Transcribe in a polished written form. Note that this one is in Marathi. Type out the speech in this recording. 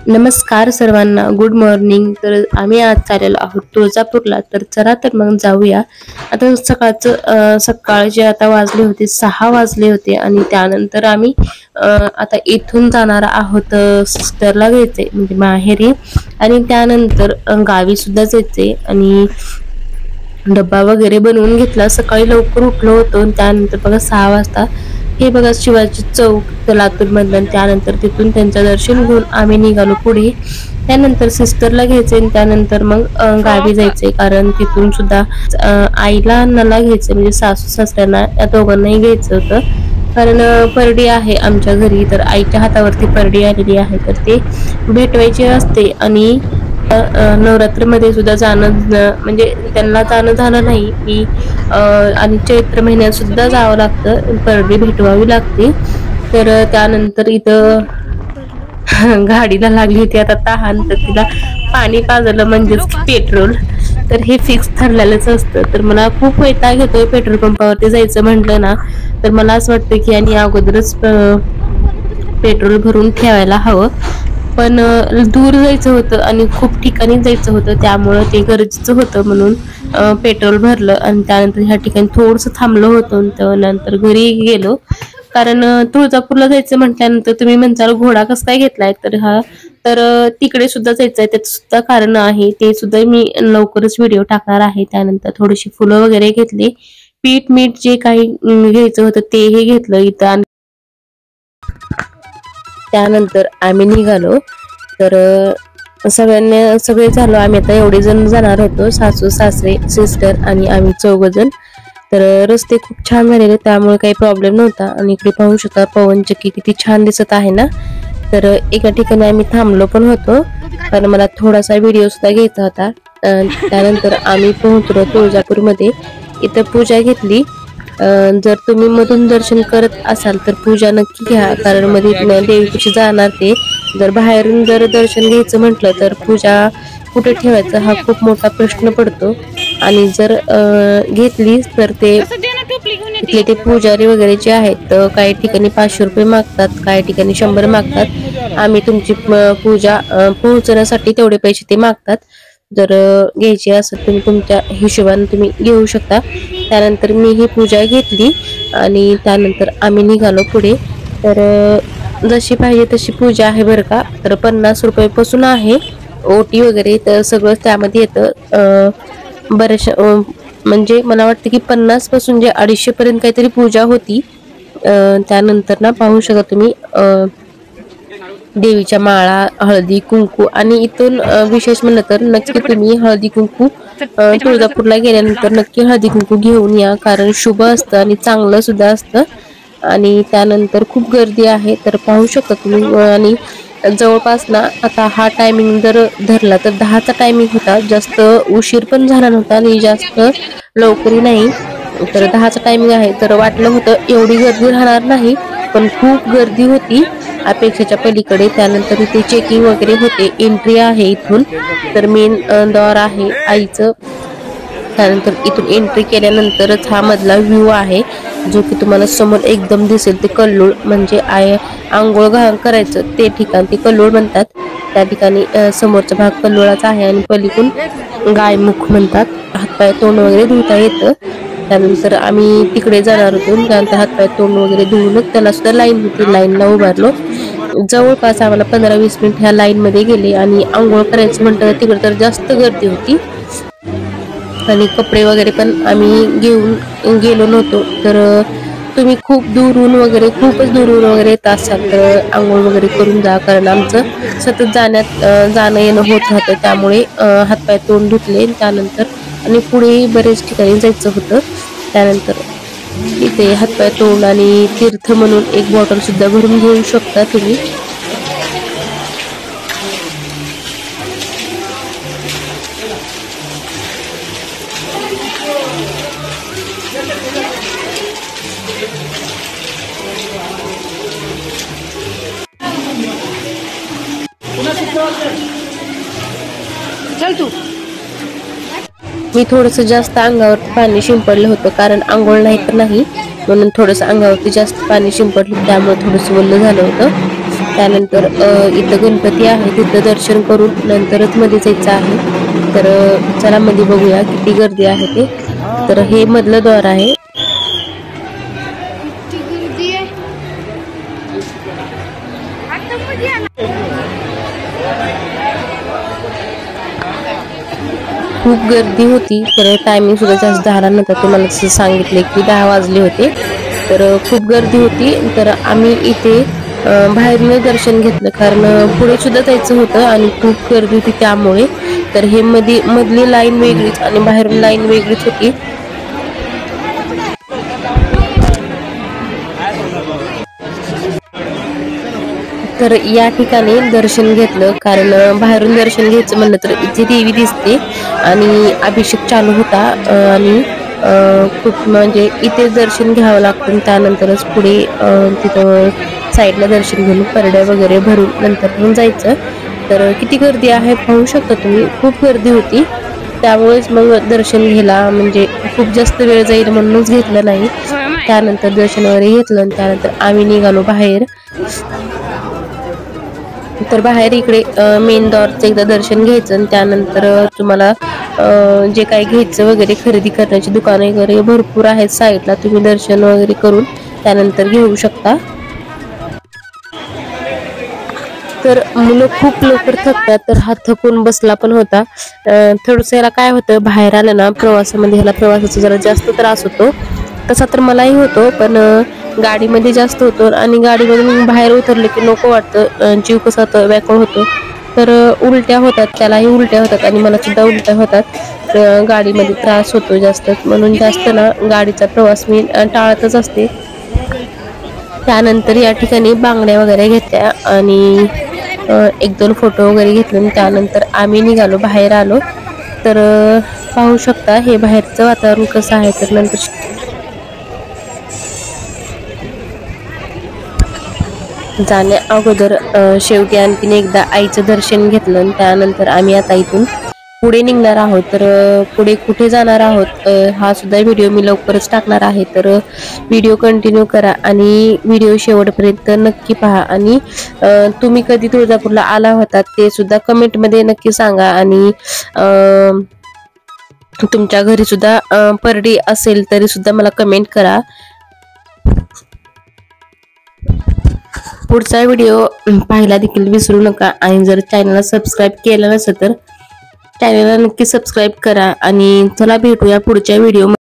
नमस्कार सर्वांना, गुड मॉर्निंग. तर आम्ही आज चाललेलो आहोत तुळजापूरला. तर चला तर मग जाऊया. आता सकाळचे आता वाजले होते 6 वाजले होते आणि त्यानंतर आम्ही आता इथून जाणार आहोत सिस्टरला घ्यायचे म्हणजे माहेरी, आणि त्यानंतर गावी सुद्धा जायचे आणि डब्बा वगैरे बनवून घेतला. सकाळी लवकर उठलो होतो. त्यानंतर बघा 6 वाजता हे बघा शिवाजी चौक लातूर मधलं, त्यानंतर तिथून त्यांचं दर्शन घेऊन आम्ही निघालो पुढे. त्यानंतर सिस्टरला घ्यायचे आणि त्यानंतर मग गावी जायचे, कारण तिथून सुद्धा आईला अण्णाला घ्यायचं म्हणजे सासू सासऱ्यांना या दोघांनाही घ्यायचं होतं. कारण परडी आहे आमच्या घरी, तर आईच्या हातावरती परडी आलेली आहे, तर ते भेटवायचे असते. आणि नवरात्रमध्ये सुद्धा जाणं म्हणजे त्यांना जाणं झालं नाही की आणि चैत्र महिन्यात सुद्धा जावं लागतं, परडी भेटवावी लागते. तर त्यानंतर इथं गाडीला लागली होती आता तहान, तर तिला पाणी पाजलं म्हणजेच पेट्रोल. तर हे फिक्स ठरलेलंच असतं. तर मला खूप वैताग येतोय पेट्रोल पंपावरती जायचं म्हटलं ना, तर मला असं वाटतं की आणि अगोदरच पेट्रोल भरून ठेवायला हवं. पण दूर जायचं होतं आणि खूप ठिकाणी जायचं होतं, त्यामुळं ते गरजेचं होतं म्हणून पेट्रोल भरलं. आणि त्यानंतर ह्या ठिकाणी थोडंसं थांबलो होतो, त्यानंतर घरी गेलो. कारण तुळजापूरला जायचं म्हटल्यानंतर तुम्ही म्हणताल घोडा कसा काय घेतलाय, तर तिकडे सुद्धा जायचंय, त्याचं सुद्धा कारण आहे, ते सुद्धा मी लवकरच व्हिडिओ टाकणार आहे. त्यानंतर थोडीशी फुलं वगैरे घेतली, पीठ मीठ जे काही घ्यायचं होतं तेही घेतलं इथं. त्यानंतर आम्ही निघालो. तर सगळे झालो आम्ही, आता एवढे जण जाणार होतो, सासू सासरे सिस्टर आणि आम्ही 4 जण. तर रस्ते खूप छान झालेले, त्यामुळे काही प्रॉब्लेम नव्हता. आणि इकडे पाहू शकता पवनचक्की किती छान दिसत आहे ना. तर एका ठिकाणी आम्ही थांबलो पण होतो, कारण मला थोडासा व्हिडिओ सुद्धा घ्यायचा होता. त्यानंतर आम्ही पोहोचलो तुळजापूरमध्ये. इथं पूजा घेतली. जर तुम्ही मधून दर्शन करत असाल तर पूजा नक्की घ्या, कारण मध्ये देवीची जाणार ते. जर बाहेरून जर दर्शन घ्यायचं म्हटलं तर पूजा कुठे ठेवायचं हा खूप मोठा प्रश्न पडतो. आणि जर घेतली तर ते पुजारी वगैरे जे आहेत काही ठिकाणी 500 रुपये मागतात, काही ठिकाणी 100 मागतात. आम्ही तुमची पूजा पोहोचण्यासाठी तेवढे पैसे ते मागतात. जर घ्यायची असेल तुम्ही तुमच्या हिशोबाने तुम्ही घेऊ शकता. त्यानंतर मी ही पूजा घेतली आणि त्यानंतर आम्ही निघालो पुढे. तर जशी पाहिजे तशी पूजा आहे बरं का. तर 50 रुपयापासून आहे, ओटी वगैरे तर सगळं त्यामध्ये येतं. बऱ्याचशा म्हणजे मला वाटतं की 50 पासून जे 250 पर्यंत काहीतरी पूजा होती. त्यानंतर ना पाहू शकता तुम्ही देवीच्या माळा, हळदी कुंकू. आणि इथून विशेष म्हणलं तर नक्की तुम्ही हळदी कुंकू तुळजापूरला गेल्यानंतर नक्की हळदी कुंकू घेऊन या, कारण शुभ असतं आणि चांगलं सुद्धा असतं. आणि त्यानंतर खूप गर्दी आहे, तर पाहू शकता तुम्ही. आणि जवळपास ना आता हा टायमिंग जर धरला तर 10चा टायमिंग होता, जास्त उशीर पण झाला नव्हता आणि जास्त लवकरही नाही. तर 10चा टायमिंग आहे, तर वाटलं होतं एवढी गर्दी राहणार नाही, पण खूप गर्दी होती अपेक्षेच्या पलीकडे. त्यानंतर इथे चेकिंग वगैरे होते, एंट्री आहे इथून, तर मेन द्वार आहे आईचं. त्यानंतर इथून एंट्री केल्यानंतरच हा मधला व्ह्यू आहे, जो की तुम्हाला समोर एकदम दिसेल. ते कल्लोळ म्हणजे आंघोळ करायचं ते ठिकाण ते कल्लोळ म्हणतात. त्या ठिकाणी समोरचा भाग कल्लोळाचा आहे आणि पलीकडून गायमुख म्हणतात. हातपाय तोंड वगैरे धुता येतं. त्यानंतर आम्ही तिकडे जाणार होतो. त्यानंतर हातपाय तोंड वगैरे धुवूनच त्याला सुद्धा लाईन होती, लाईनला उभारलो. जवळपास आम्हाला 15-20 मिनिट ह्या लाईन मध्ये गेले. आणि आंघोळ करायचं म्हटलं तिकडे तर जास्त गर्दी होती आणि कपडे वगैरे पण आम्ही घेऊन गेलो नव्हतो. तर तुम्ही खूप खूपच दूरहून वगैरे येत असाल तर आंघोळ वगैरे करून जा, कारण आमचं सतत जाणं येणं होत राहतं. त्यामुळे हातपाय तोंड धुतले. त्यानंतर आणि पुढे बरेच ठिकाणी जायचं होतं. त्यानंतर इथे हातपाय तोंड आणि तीर्थ म्हणून एक बॉटल सुद्धा भरून घेऊ शकता तुम्ही. चल तू. मी थोडंसं जास्त अंगावरती पाणी शिंपडलं होतं, कारण आंघोळ नाही म्हणून थोडंसं अंगावरती जास्त पाणी शिंपडलं, त्यामुळे थोडंसं ओलं झालं होतं. त्यानंतर इथं गणपती आहे, तिथं दर्शन करून नंतरच मध्ये जायचं आहे. तर चला मध्ये बघूया किती गर्दी आहे ते. तर हे मधलं द्वार आहे. खूप गर्दी होती, तर टायमिंग सुद्धा जास्त झाला नव्हता. तुम्हाला जसं सांगितले की 10 वाजले होते, तर खूप गर्दी होती. तर आम्ही इथे बाहेरून दर्शन घेतलं, कारण पुढे सुद्धा जायचं होतं आणि खूप गर्दी होती त्यामुळे. तर हे मधली लाईन वेगळीच आणि बाहेरून लाईन वेगळीच होती. तर या ठिकाणी दर्शन घेतलं, कारण बाहेरून दर्शन घ्यायचं म्हणलं तर इथे देवी दिसते आणि अभिषेक चालू होता आणि खूप म्हणजे इथे दर्शन घ्यावं लागतं. त्यानंतरच पुढे तिथं साईडला दर्शन घेऊन परड्या वगैरे भरून नंतर पण जायचं. तर किती गर्दी आहे पाहू शकता तुम्ही, खूप गर्दी होती. त्यामुळेच मग दर्शन घ्यायला म्हणजे खूप जास्त वेळ जाईल म्हणूनच घेतलं नाही. त्यानंतर दर्शन वगैरे घेतलं आणि त्यानंतर आम्ही निघालो बाहेर. तर बाहेर इकडे मेन द्वारचं एकदा दर्शन घ्यायचं आणि त्यानंतर तुम्हाला जे काही घ्यायचं वगैरे खरेदी करण्याची दुकाने वगैरे भरपूर आहेत साईडला, तुम्ही दर्शन वगैरे करून त्यानंतर घेऊ शकता. तर मुलं खूप लवकर थकतात, तर हा थकून बसला पण होता. थोडंसं याला काय होतं, बाहेर आलं ना प्रवासामध्ये ह्याला प्रवासाचा जरा जास्त त्रास होतो. तसा तर मलाही होतो, पण गाडीमध्ये जास्त होतो आणि गाडीमधून बाहेर उतरले की नको वाटतं, जीव कसा व्याकुळ होतो. तर उलट्या होतात, त्यालाही उलट्या होतात आणि मला सुद्धा उलट्या होतात. गाडीमध्ये त्रास होतो जास्त, म्हणून जास्त ना गाडीचा प्रवास मी टाळतच असते. त्यानंतर या ठिकाणी बांगड्या वगैरे घेतल्या आणि 1-2 फोटो वगैरे घेतले आणि त्यानंतर आम्ही निघालो, बाहेर आलो. तर पाहू शकता हे बाहेरचं वातावरण कसं आहे. तर नंतर जाण्या अगोदर शेवटी आणखीन एकदा आईचं दर्शन घेतलं आणि त्यानंतर आम्ही आता इथून पुढे निघणार आहोत. तर पुढे कुठे जाणार आहोत हा सुद्धा व्हिडिओ मी लवकरच टाकणार आहे. तर व्हिडिओ कंटिन्यू करा आणि व्हिडिओ शेवटपर्यंत नक्की पहा. आणि तुम्ही कधी तुळजापूरला आला होता ते सुद्धा कमेंटमध्ये नक्की सांगा. आणि तुमच्या घरी सुद्धा परडी असेल तरी सुद्धा मला कमेंट करा. पुढचा व्हिडिओ पाहायला देखील विसरू नका आणि जर चॅनलला सबस्क्राईब केलं नसेल तर चॅनलला नक्की सबस्क्राईब करा. आणि चला भेटूया पुढच्या व्हिडिओ.